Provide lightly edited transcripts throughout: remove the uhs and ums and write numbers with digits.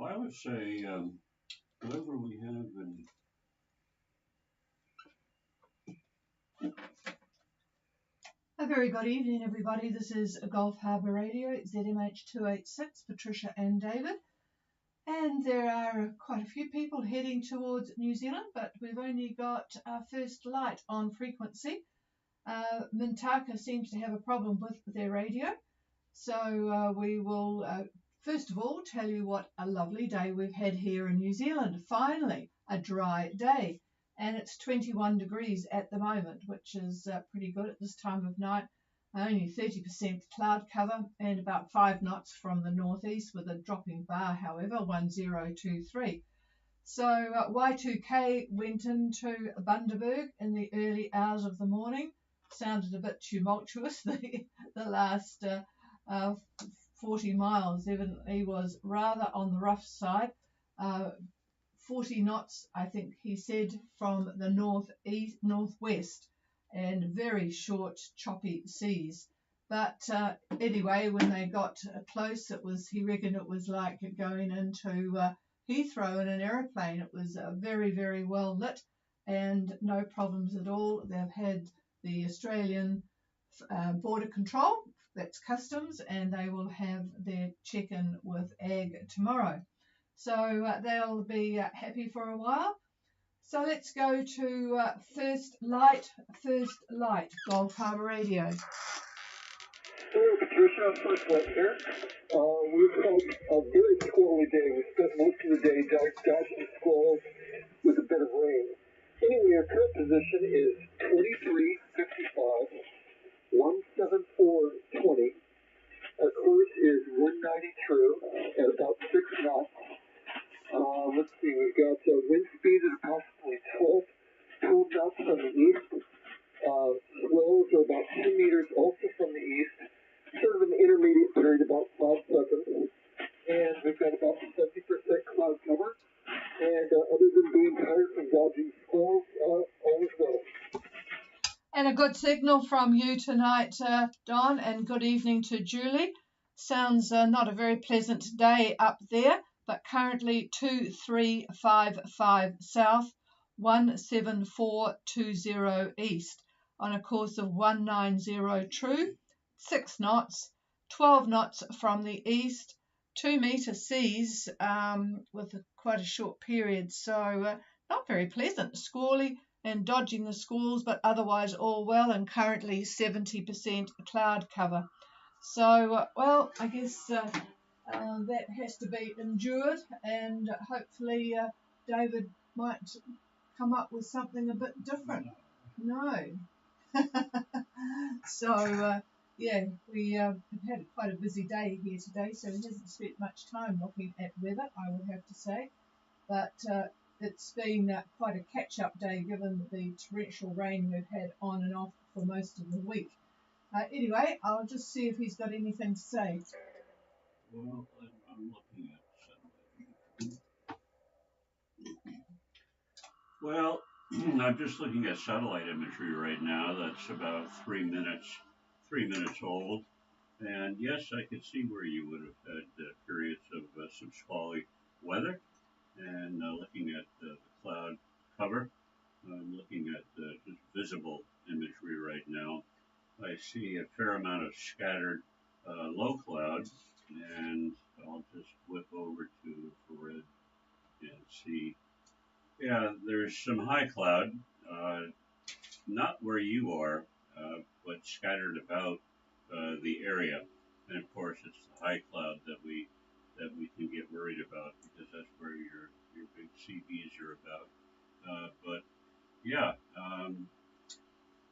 I would say whoever we have in. A very good evening, everybody. This is Gulf Harbour Radio, ZMH286, Patricia and David. And there are quite a few people heading towards New Zealand, but we've only got our first light on frequency. Mintaka seems to have a problem with their radio. So we will, first of all, tell you what a lovely day we've had here in New Zealand. Finally, a dry day. And it's 21 degrees at the moment, which is pretty good at this time of night. Only 30% cloud cover and about 5 knots from the northeast with a dropping bar, however, 1023. So Y2K went into Bundaberg in the early hours of the morning. Sounded a bit tumultuous. The last 40 miles evidently was rather on the rough side. 40 knots, I think he said, from the northwest, and very short, choppy seas. But anyway, when they got close, he reckoned it was like going into Heathrow in an aeroplane. It was very, very well lit and no problems at all. They've had the Australian border control, that's customs, and they will have their check-in with AG tomorrow. So they'll be happy for a while. So let's go to First Light, Gulf Harbour Radio. Hello, Patricia. First Light here. We've had a very squally day. We spent most of the day dodging squalls with a bit of rain. Anyway, our current position is 2355, 17420. Our course is 190 true at about 6 knots. Let's see, we've got wind speed at approximately 12 knots from the east. Swells are about 2 meters also from the east. Sort of an intermediate period, about 5 seconds. And we've got about 70% cloud cover. And other than being tired from dodging squalls, all is well. And a good signal from you tonight, Don, and good evening to Julie. Sounds not a very pleasant day up there, but currently 2355 south, 17420 east on a course of 190 true, 6 knots, 12 knots from the east, 2 metre seas with quite a short period. So not very pleasant, squally and dodging the squalls, but otherwise all well, and currently 70% cloud cover. So, well, I guess that has to be endured, and hopefully David might come up with something a bit different. No. So, yeah, we have had quite a busy day here today, so he hasn't spent much time looking at weather, I would have to say. But it's been quite a catch-up day given the torrential rain we've had on and off for most of the week. Anyway, I'll just see if he's got anything to say. Well, I'm looking at satellite. Well, I'm just looking at satellite imagery right now. That's about 3 minutes old. And yes, I could see where you would have had periods of some squally weather. And looking at the cloud cover, I'm looking at just visible imagery right now. I see a fair amount of scattered low cloud, and I'll just whip over to infrared and see. Yeah, there's some high cloud, not where you are, but scattered about the area. And of course, it's the high cloud that we can get worried about, because that's where your big CBs are about. But yeah.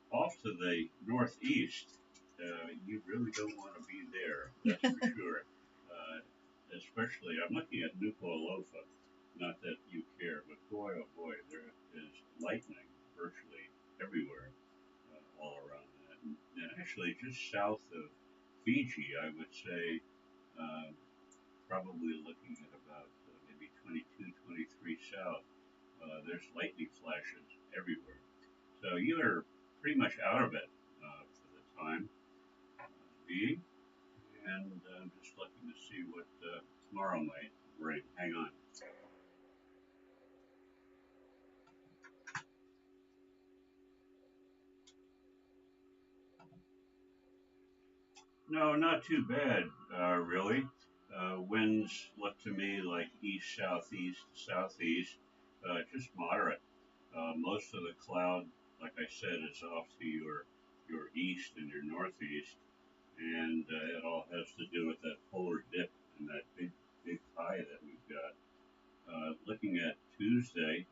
Off to the northeast, you really don't want to be there, that's for sure. Especially, I'm looking at Nuku'alofa, not that you care, but boy, oh boy, there is lightning virtually everywhere all around that. And actually, just south of Fiji, I would say, probably looking at about maybe 22, 23 south, there's lightning flashes everywhere. So you are pretty much out of it for the time being, and I'm just looking to see what tomorrow might ring. Hang on. No, not too bad, really. Winds look to me like east, southeast, southeast, just moderate. Most of the cloud, like I said, is off to your east and your northeast, and it all has to do with that polar dip and that big high that we've got. Looking at Tuesday,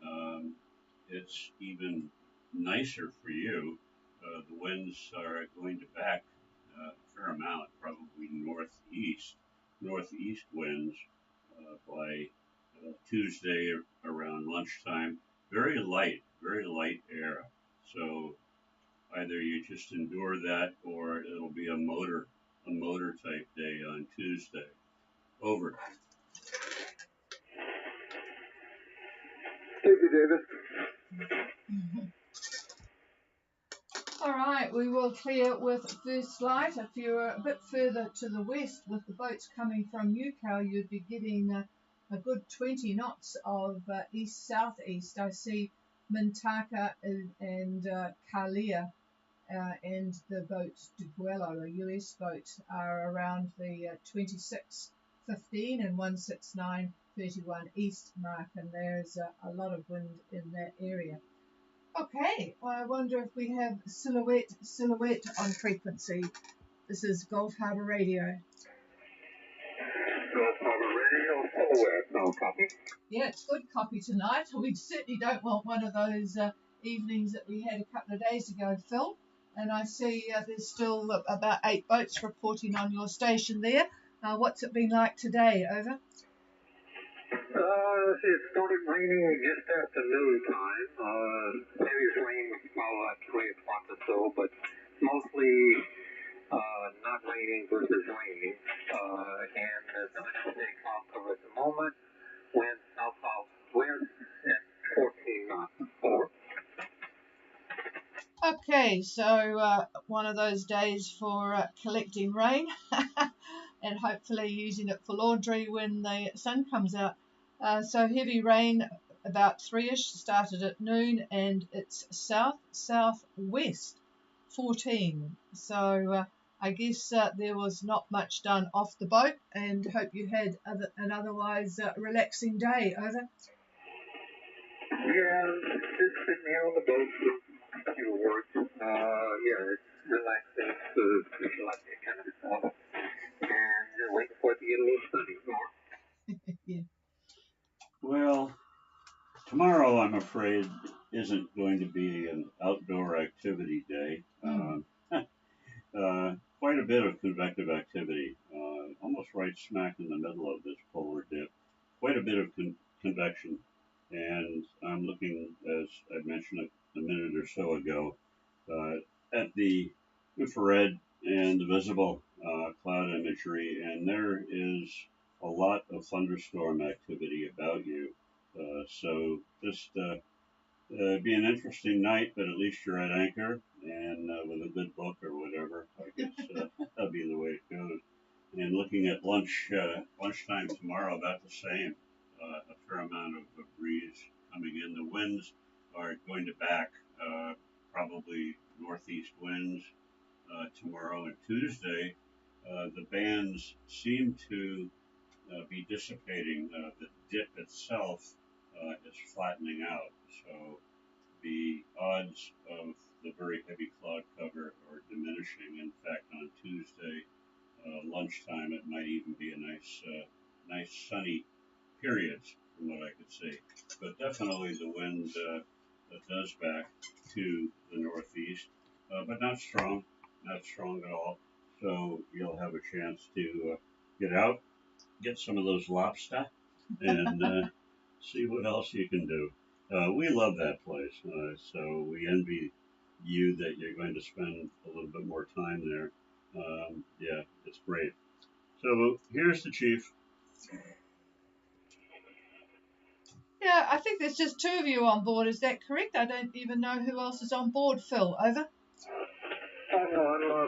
um, it's even nicer for you. The winds are going to back a fair amount, probably northeast winds by Tuesday around lunchtime. Very light air. So either you just endure that, or it'll be a motor type day on Tuesday. Over. Thank you, David. All right, we will clear with first light. If you're a bit further to the west with the boats coming from Newcastle, you'd be getting a good 20 knots of east-southeast. I see Mintaka and Kalia and the boat Duguelo, a US boat, are around the 26:15 and 169.31 east mark, and there's a lot of wind in that area. Okay, well, I wonder if we have silhouette on frequency. This is Gulf Harbour Radio. Gulf Harbour Radio, silhouette, no copy. Yeah, it's good copy tonight. We certainly don't want one of those evenings that we had a couple of days ago, Phil. And I see there's still about 8 boats reporting on your station there. What's it been like today? Over. It started raining just after noon time. Heaviest rain was about 3 o'clock or so, but mostly not raining versus raining. And there's a nice cloud cover at the moment. Wind south-southwest at 14 knots. Over. Okay, so one of those days for collecting rain and hopefully using it for laundry when the sun comes out. So heavy rain about 3ish, started at noon, and it's south-southwest 14. So I guess there was not much done off the boat, and hope you had an otherwise relaxing day. Over. Yeah, just sitting here on the boat with a few words. Yeah, it's relaxing, relaxing kind of stuff. And waiting for it to get a little sunny more. Yeah. Well, tomorrow, I'm afraid, isn't going to be an outdoor activity day. Quite a bit of convective activity, almost right smack in the middle of this polar dip. Quite a bit of convection. And I'm looking, as I mentioned a minute or so ago, at the infrared and the visible cloud imagery, and there is a lot of thunderstorm activity about you. So just be an interesting night, but at least you're at anchor and with a good book or whatever. I guess that'll be the way it goes. And looking at lunchtime tomorrow, about the same. A fair amount of breeze coming in. The winds are going to back, probably northeast winds tomorrow and Tuesday. The bands seem to be dissipating. The dip itself is flattening out. So the odds of the very heavy cloud cover are diminishing. In fact, on Tuesday lunchtime, it might even be a nice sunny periods from what I could see. But definitely the wind does back to the northeast, but not strong at all. So you'll have a chance to get out, get some of those lobster, and see what else you can do. We love that place, so we envy you that you're going to spend a little bit more time there. Yeah, it's great. So here's the chief. Yeah, I think there's just 2 of you on board. Is that correct? I don't even know who else is on board. Phil, over. I'm solo.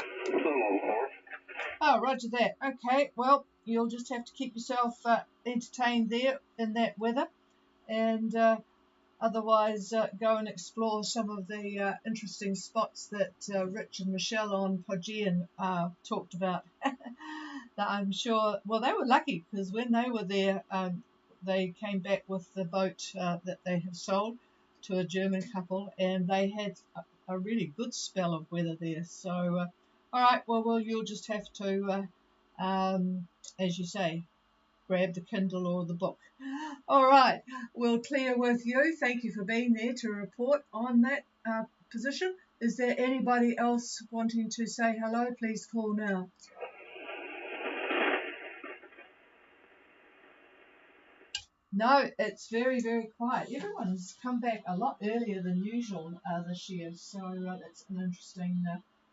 Oh, roger that. Okay, well, you'll just have to keep yourself entertained there in that weather, and otherwise go and explore some of the interesting spots that Rich and Michelle on Podgian talked about. That I'm sure, well, they were lucky because when they were there, they came back with the boat that they have sold to a German couple, and they had a really good spell of weather there. So, all right, well, you'll just have to, as you say, grab the Kindle or the book. All right, we'll clear with you. Thank you for being there to report on that position. Is there anybody else wanting to say hello? Please call now. No, it's very, very quiet. Everyone's come back a lot earlier than usual this year, so that's an interesting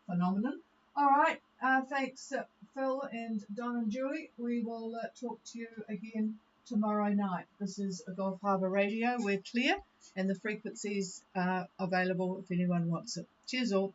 phenomenon. All right, thanks, Phil and Don and Julie. We will talk to you again tomorrow night. This is Gulf Harbour Radio. We're clear, and the frequencies are available if anyone wants it. Cheers all.